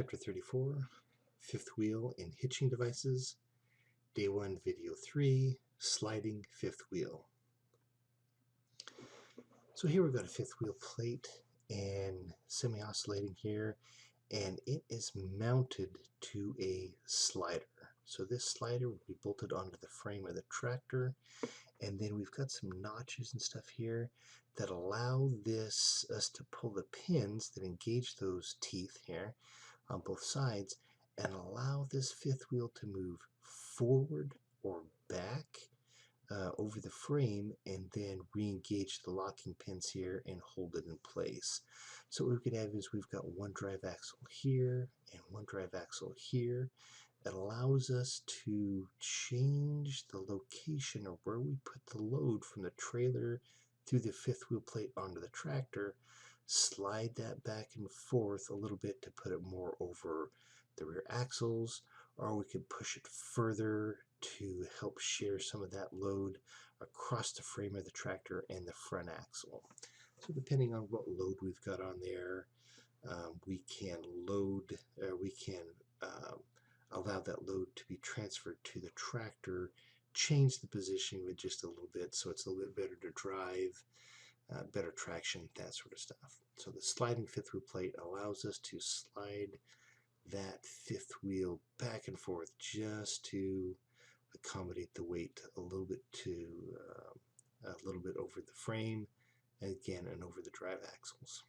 Chapter 34, Fifth Wheel and Hitching Devices, Day 1, Video 3, Sliding Fifth Wheel. So here we've got a fifth wheel plate and semi-oscillating here, and it is mounted to a slider. So this slider will be bolted onto the frame of the tractor, and then we've got some notches and stuff here that allow us to pull the pins that engage those teeth here on both sides and allow this fifth wheel to move forward or back over the frame and then re-engage the locking pins here and hold it in place. So what we could have is we've got one drive axle here and one drive axle here. It allows us to change the location of where we put the load from the trailer through the fifth wheel plate onto the tractor, slide that back and forth a little bit to put it more over the rear axles, or we could push it further to help share some of that load across the frame of the tractor and the front axle. So depending on what load we've got on there, we can allow that load to be transferred to the tractor, change the positioning with just a little bit so it's a little bit better to drive, better traction, that sort of stuff. So the sliding fifth wheel plate allows us to slide that fifth wheel back and forth just to accommodate the weight a little bit over the frame, again, and over the drive axles.